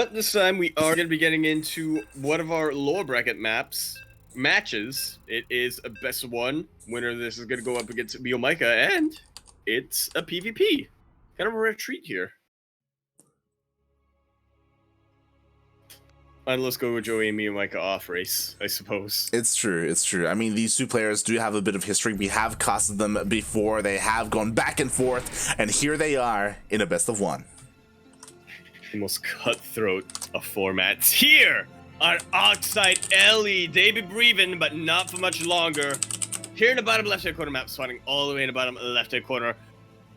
But this time we are going to be getting into one of our lower bracket matches. It is a best of one. Winner of this is going to go up against Micah, and it's a PvP. Kind of a rare treat here. And let's go with Joey and Micah off race, I suppose. It's true, it's true. I mean, these two players do have a bit of history. We have casted them before. They have gone back and forth, and here they are in a best of one. The most cutthroat of formats here on Oxide Ellie. They be breathing, but not for much longer. Here in the bottom left-hand corner map, spawning all the way in the bottom left-hand corner,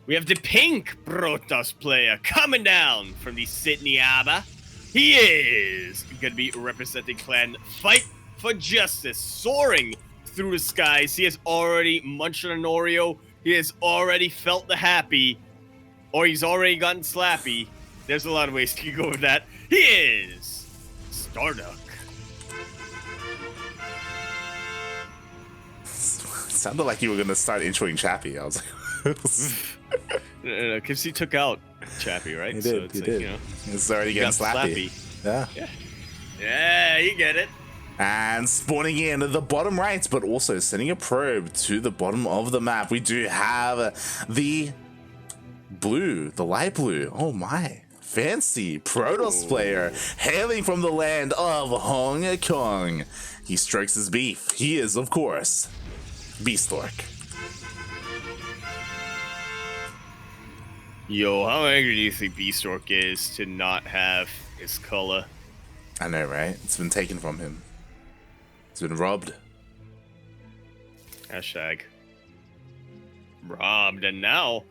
we have the pink Protoss player coming down from the Sydney Aba. He is going to be representing Clan Fight for Justice, soaring through the skies. He has already munched on an Oreo. He has already felt the happy, or he's already gotten slappy. There's a lot of ways to go with that. He is StarDuck. Sounded like you were going to start introing Chappie. I was like... Because he took out Chappie, right? He did, so it's he like, did. You know, it's already getting slappy. Yeah. Yeah, you get it. And spawning in at the bottom right, but also sending a probe to the bottom of the map. We do have the blue, the light blue. Oh my. Fancy Protoss player hailing from the land of Hong Kong. He strokes his beef. He is, of course, Bistork. Yo, how angry do you think Bistork is to not have his color? I know, right? It's been taken from him. It's been robbed. Hashtag robbed, and now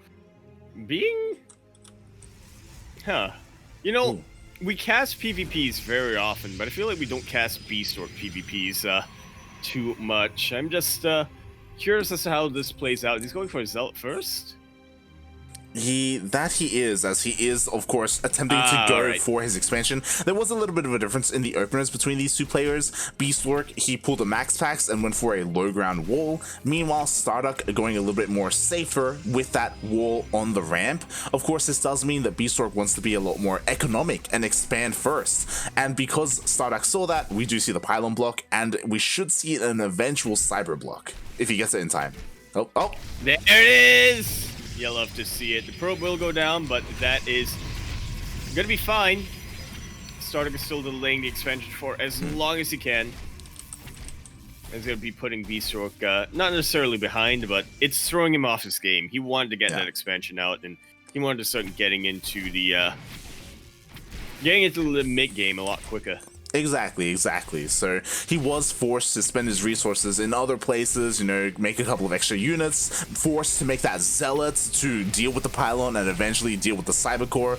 being... You know, we cast PvPs very often, but I feel like we don't cast Bistork PvPs too much. I'm just curious as to how this plays out. He's going for a Zealot first? He is, as he is, of course, attempting to go for his expansion. There was a little bit of a difference in the openers between these two players. Bistork, he pulled a max packs and went for a low ground wall. Meanwhile, StarDuck going a little bit more safer with that wall on the ramp. Of course, this does mean that Bistork wants to be a lot more economic and expand first. And because StarDuck saw that, we do see the pylon block, and we should see an eventual cyber block if he gets it in time. Oh. There it is! You'll love to see it. The probe will go down, but that is gonna be fine. StarDuck is still delaying the expansion for as long as he can. He's gonna be putting Bistork not necessarily behind, but it's throwing him off his game. He wanted to get that expansion out, and he wanted to start getting into the mid game a lot quicker. Exactly. So he was forced to spend his resources in other places, you know, make a couple of extra units, forced to make that Zealot to deal with the pylon and eventually deal with the cyber core.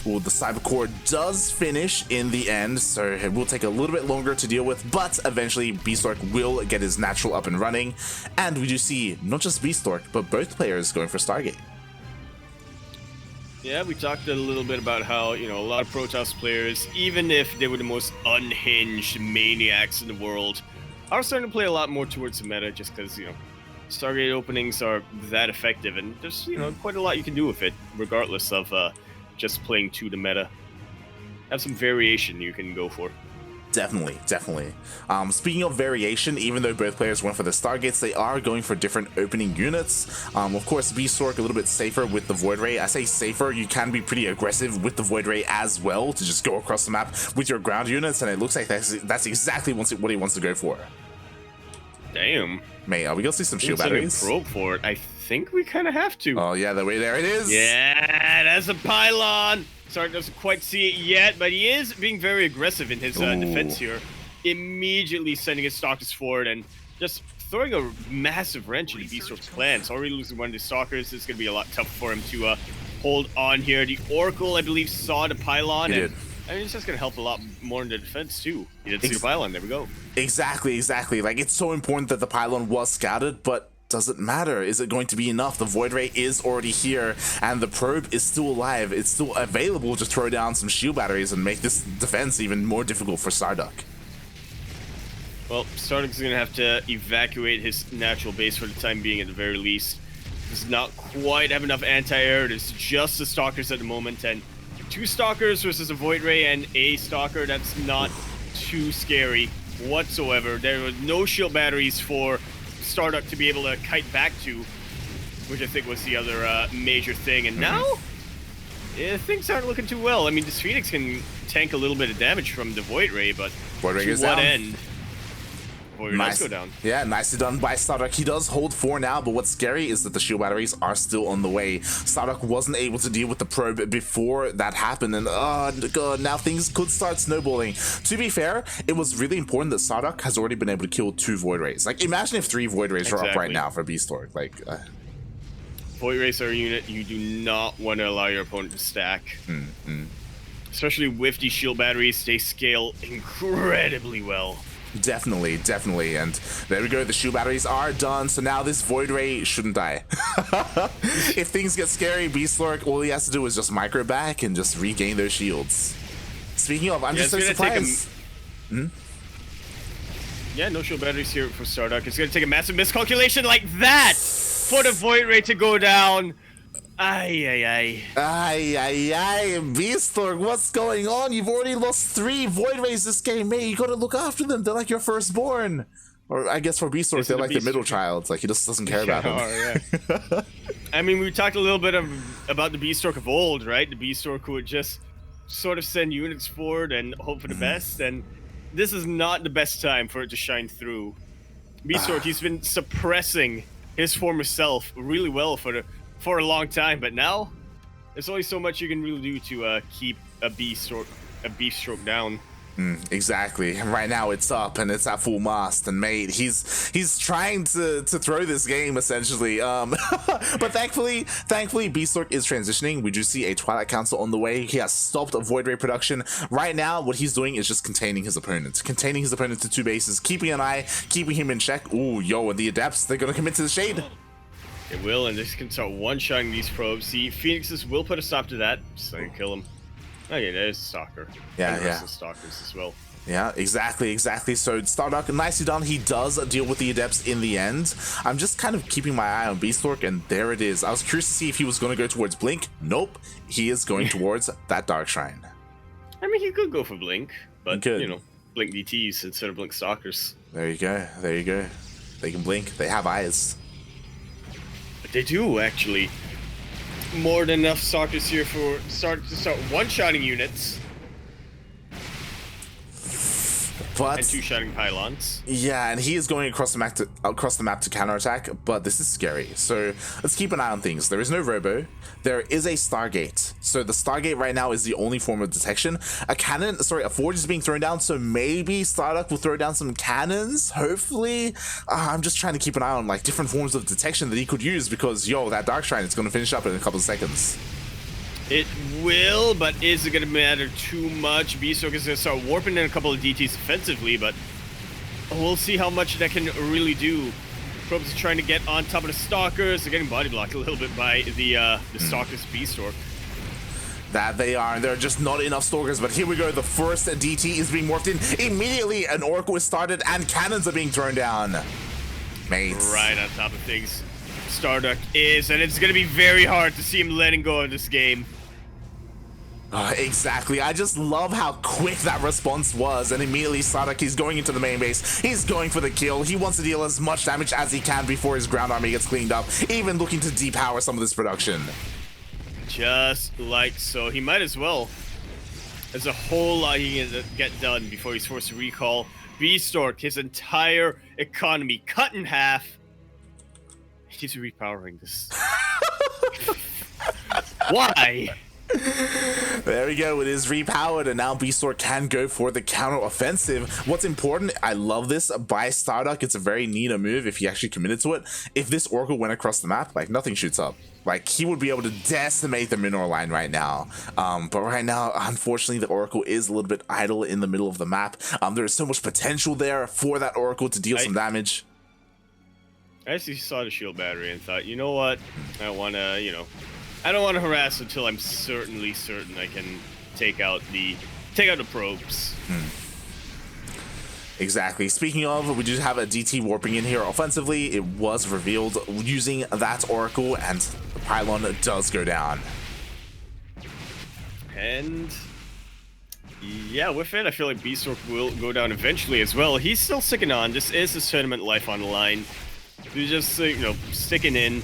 Well, the cyber core does finish in the end, so it will take a little bit longer to deal with, but eventually Bistork will get his natural up and running. And we do see not just Bistork, but both players going for Stargate. Yeah, we talked a little bit about how, you know, a lot of Protoss players, even if they were the most unhinged maniacs in the world, are starting to play a lot more towards the meta just because, you know, Stargate openings are that effective, and there's, you know, quite a lot you can do with it, regardless of just playing to the meta. Have some variation you can go for. Definitely. Speaking of variation, even though both players went for the Stargates, they are going for different opening units. Of course, Bistork a little bit safer with the Void Ray. I say safer, you can be pretty aggressive with the Void Ray as well to just go across the map with your ground units, and it looks like that's exactly what he wants to go for. Damn. Mate, are we gonna see some shield batteries? Probe for it. I think we kind of have to. Oh yeah, there it is. Yeah, that's a pylon. Sorry, doesn't quite see it yet, but he is being very aggressive in his defense here. Immediately sending his stalkers forward and just throwing a massive wrench into Bistork's plan. It's already losing one of his stalkers. It's going to be a lot tougher for him to hold on here. The Oracle, I believe, saw the pylon. He did. I mean, it's just going to help a lot more in the defense, too. He did see the pylon. There we go. Exactly. Like, it's so important that the pylon was scouted, but doesn't matter. Is it going to be enough? The Void Ray is already here, and the probe is still alive. It's still available to throw down some shield batteries and make this defense even more difficult for StarDuck. Well, StarDuck's going to have to evacuate his natural base for the time being at the very least. Does not quite have enough anti-air. It's just the stalkers at the moment, and 2 Stalkers versus a Void Ray and a Stalker, that's not too scary whatsoever. There were no shield batteries for StarDuck to be able to kite back to, which I think was the other major thing. And now, things aren't looking too well. I mean, this Phoenix can tank a little bit of damage from the Void Ray, but Void Ray to goes what down. end? Void Ray does go down. Yeah, nicely done by StarDuck. He does hold 4 now, but what's scary is that the shield batteries are still on the way. StarDuck wasn't able to deal with the probe before that happened, and oh god, now things could start snowballing. To be fair, it was really important that StarDuck has already been able to kill 2 Void Rays. Like, imagine if 3 Void Rays were up right now for Bistork. Like, Void Rays are a unit you do not want to allow your opponent to stack. Especially with these shield batteries, they scale incredibly well. Definitely, definitely. And there we go, the shield batteries are done, so now this Void Ray shouldn't die. If things get scary, Bistork, all he has to do is just micro back and just regain those shields. Speaking of, I'm just so surprised. Yeah, no shield batteries here for StarDuck. It's going to take a massive miscalculation like that for the Void Ray to go down. Ay. Bistork, what's going on? You've already lost 3 Void Rays this game, mate. You gotta look after them. They're like your firstborn. Or I guess for Bistork, they're like the middle child. Like, he just doesn't care about them. I mean, we talked a little bit about the Bistork of old, right? The Bistork who would just sort of send units forward and hope for the best. And this is not the best time for it to shine through. Bistork, he's been suppressing his former self really well for a long time, but now there's only so much you can really do to keep a Bistork down. Exactly. Right now it's up and it's at full mast, and mate, he's trying to throw this game essentially. But thankfully Bistork is transitioning. We do see a Twilight Council on the way. He has stopped Void Ray production. Right now what he's doing is just containing his opponent to 2 bases, keeping an eye, keeping him in check. Ooh, yo, and the Adepts, they're gonna commit to the shade. It will, and this can start one-shotting these probes. The Phoenixes will put a stop to that, so you kill him. Oh yeah, there's a Stalker. Yeah, and the rest of the Stalkers as well. Yeah, exactly. So StarDuck, nicely done. He does deal with the Adepts in the end. I'm just kind of keeping my eye on Bistork, and there it is. I was curious to see if he was going to go towards Blink. Nope, he is going towards that Dark Shrine. I mean, he could go for Blink, but, you know, Blink DTs instead of Blink Stalkers. There you go. They can blink. They have eyes. They do, actually. More than enough Stalkers here to start one-shotting units. But, and 2-shotting pylons. Yeah, and he is going across the map to counterattack, but this is scary. So let's keep an eye on things. There is no Robo. There is a Stargate. So the Stargate right now is the only form of detection. A Forge is being thrown down, so maybe StarDuck will throw down some cannons, hopefully. I'm just trying to keep an eye on like different forms of detection that he could use, because yo, that Dark Shrine is going to finish up in a couple of seconds. It will, but is it going to matter too much? Bistork is going to start warping in a couple of DTs offensively, but we'll see how much that can really do. Probes are trying to get on top of the Stalkers. They're getting body blocked a little bit by the Stalkers Bistork. That they are. There are just not enough Stalkers, but here we go. The first DT is being morphed in. Immediately, an Oracle is started, and cannons are being thrown down. Mates. Right on top of things. StarDuck is, and it's going to be very hard to see him letting go of this game. Exactly. I just love how quick that response was, and immediately StarDuck is going into the main base. He's going for the kill. He wants to deal as much damage as he can before his ground army gets cleaned up, even looking to depower some of this production. Just like so. He might as well. There's a whole lot he can get done before he's forced to recall. Bistork, his entire economy cut in half. He's repowering this. Why? There we go, it is repowered, and now Bistork can go for the counter offensive. What's important, I love this by StarDuck. It's a very neat move if he actually committed to it. If this Oracle went across the map, like, nothing shoots up. Like, he would be able to decimate the mineral line right now. But right now, unfortunately, the Oracle is a little bit idle in the middle of the map. There is so much potential there for that Oracle to deal some damage. I actually saw the shield battery and thought, you know what? I want to, I don't want to harass until I'm certainly certain I can take out the probes. Exactly. Speaking of, we do have a DT warping in here offensively. It was revealed using that Oracle, and the pylon does go down. And yeah, with it, I feel like Bistork will go down eventually as well. He's still sticking on. This is his tournament life on the line. He's just, you know, sticking in,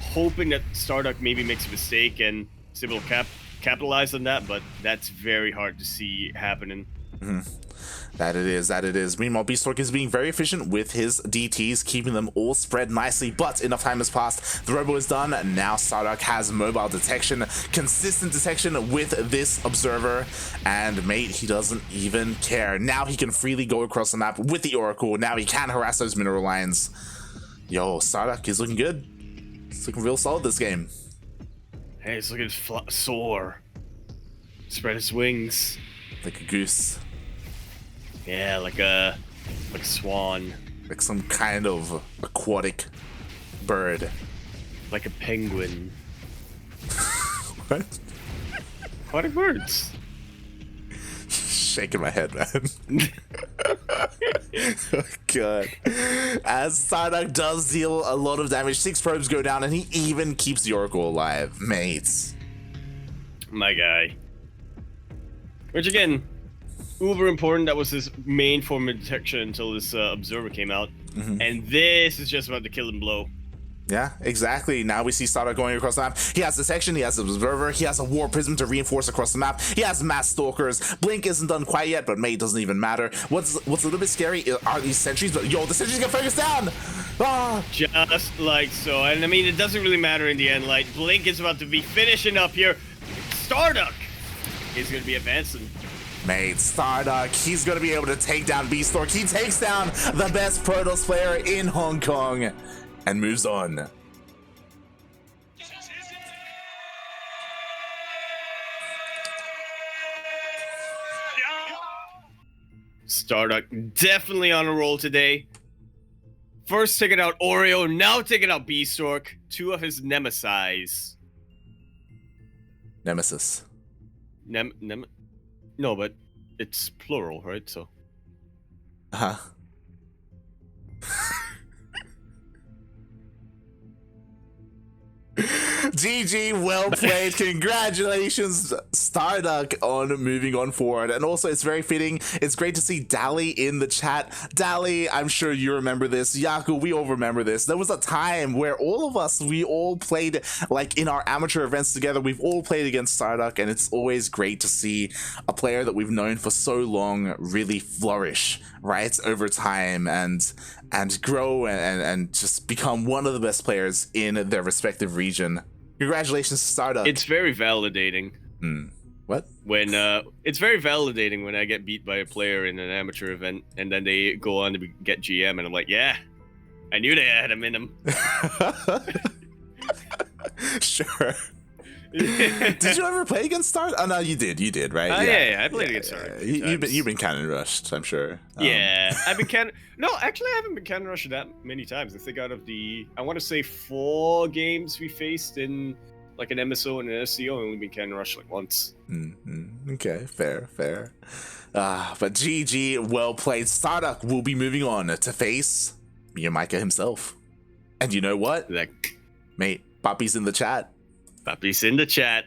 hoping that StarDuck maybe makes a mistake and is able to capitalize on that, but that's very hard to see happening. That it is. Meanwhile, Bistork is being very efficient with his DTs, keeping them all spread nicely, but enough time has passed. The robo is done. Now StarDuck has mobile detection, consistent detection with this observer, and mate, he doesn't even care. Now he can freely go across the map with the Oracle. Now he can harass those mineral lines. Yo, StarDuck is looking good. He's looking real solid this game. Hey, he's looking soar. Spread his wings. Like a goose. Yeah, like a swan. Like some kind of aquatic bird. Like a penguin. What? Aquatic birds. Shaking my head, man. Oh, God. As StarDuck does deal a lot of damage, 6 probes go down, and he even keeps the Oracle alive. Mates. My guy. Which, again, uber important. That was his main form of detection until this observer came out. And this is just about to kill him blow. Yeah, exactly. Now we see StarDuck going across the map. He has detection, he has observer, he has a war prism to reinforce across the map. He has mass stalkers. Blink isn't done quite yet, but mate, doesn't even matter. What's a little bit scary are these sentries, but yo, the sentries get focused down. Ah. Just like so. And I mean, it doesn't really matter in the end. Like, Blink is about to be finishing up here. StarDuck is going to be advancing. Mate, StarDuck, he's going to be able to take down Bistork. He takes down the best Protoss player in Hong Kong and moves on. StarDuck definitely on a roll today. First taking out Oreo, now taking out Bistork, 2 of his nemesis. Nemesis. No, but it's plural, right? So. Uh-huh. GG, well played. Congratulations, StarDuck, on moving on forward. And also, it's very fitting. It's great to see Dali in the chat. Dali, I'm sure you remember this. Yaku, we all remember this. There was a time where all of us, we all played like in our amateur events together. We've all played against StarDuck, and it's always great to see a player that we've known for so long really flourish, right, over time and grow and just become one of the best players in their respective region. Congratulations to StarDuck. It's very validating. What? When it's very validating when I get beat by a player in an amateur event and then they go on to get GM and I'm like, yeah, I knew they had him in them. Sure. Did you ever play against StarDuck? Oh no, you did, right? Yeah, I played against StarDuck. You've been cannon rushed, I'm sure. Yeah, I've been cannon. No, actually, I haven't been cannon rushed that many times. I think out of I want to say 4 games we faced in like an MSO and an SEO, and we've been cannon rushed like once. Okay, fair. But GG, well played. StarDuck will be moving on to face Miyamika himself. And you know what? Like, mate, Poppy's in the chat. Poppy's in the chat.